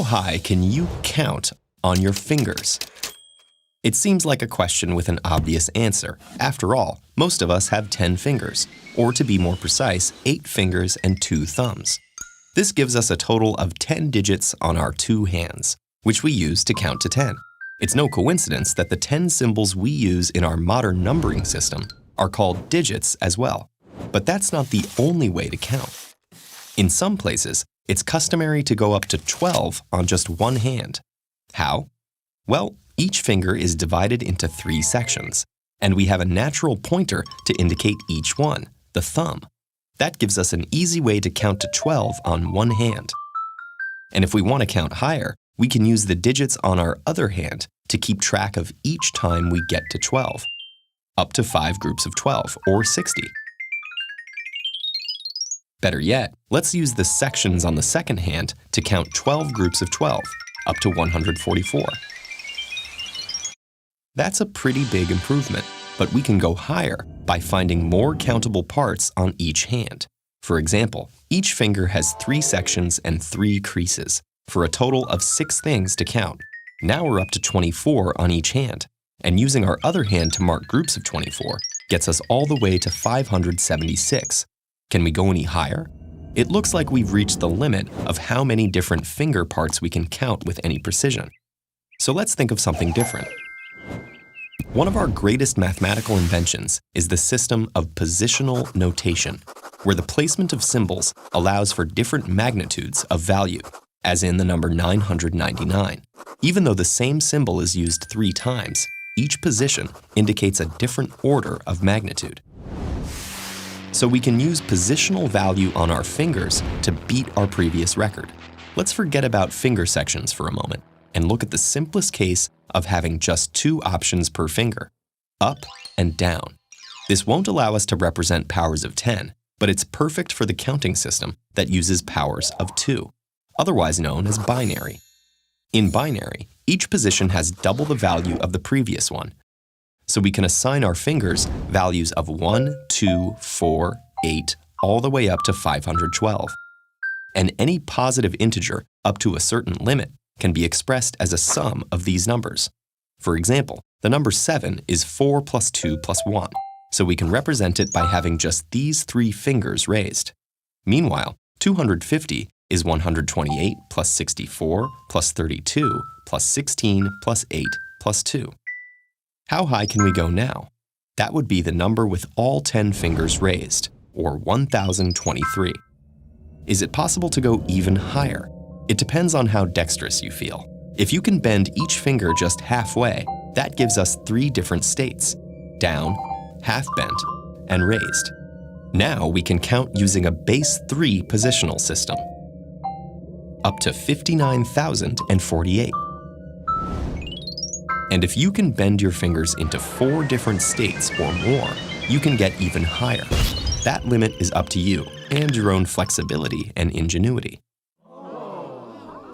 How high can you count on your fingers? It seems like a question with an obvious answer. After all, most of us have 10 fingers, or to be more precise, 8 fingers and 2 thumbs. This gives us a total of 10 digits on our 2 hands, which we use to count to 10. It's no coincidence that the 10 symbols we use in our modern numbering system are called digits as well. But that's not the only way to count. In some places, it's customary to go up to 12 on just one hand. How? Well, each finger is divided into 3 sections, and we have a natural pointer to indicate each one, the thumb. That gives us an easy way to count to 12 on one hand. And if we want to count higher, we can use the digits on our other hand to keep track of each time we get to 12, up to 5 groups of 12, or 60. Better yet, let's use the sections on the second hand to count 12 groups of 12, up to 144. That's a pretty big improvement, but we can go higher by finding more countable parts on each hand. For example, each finger has 3 sections and 3 creases, for a total of 6 things to count. Now we're up to 24 on each hand, and using our other hand to mark groups of 24 gets us all the way to 576. Can we go any higher? It looks like we've reached the limit of how many different finger parts we can count with any precision. So let's think of something different. One of our greatest mathematical inventions is the system of positional notation, where the placement of symbols allows for different magnitudes of value, as in the number 999. Even though the same symbol is used 3 times, each position indicates a different order of magnitude. So we can use positional value on our fingers to beat our previous record. Let's forget about finger sections for a moment and look at the simplest case of having just 2 options per finger, up and down. This won't allow us to represent powers of 10, but it's perfect for the counting system that uses powers of 2, otherwise known as binary. In binary, each position has double the value of the previous one, so we can assign our fingers values of 1, 2, 4, 8, all the way up to 512. And any positive integer up to a certain limit can be expressed as a sum of these numbers. For example, the number 7 is 4 plus 2 plus 1, so we can represent it by having just these 3 fingers raised. Meanwhile, 250 is 128 plus 64 plus 32 plus 16 plus 8 plus 2. How high can we go now? That would be the number with all 10 fingers raised, or 1023. Is it possible to go even higher? It depends on how dexterous you feel. If you can bend each finger just halfway, that gives us 3 different states: down, half bent, and raised. Now we can count using a base 3 positional system, up to 59,048. And if you can bend your fingers into 4 different states or more, you can get even higher. That limit is up to you and your own flexibility and ingenuity.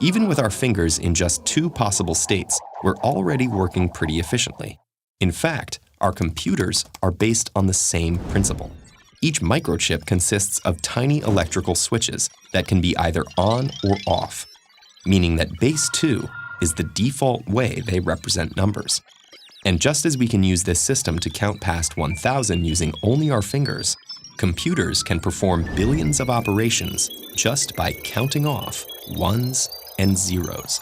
Even with our fingers in just 2 possible states, we're already working pretty efficiently. In fact, our computers are based on the same principle. Each microchip consists of tiny electrical switches that can be either on or off, meaning that base 2 is the default way they represent numbers. And just as we can use this system to count past 1,000 using only our fingers, computers can perform billions of operations just by counting off ones and zeros.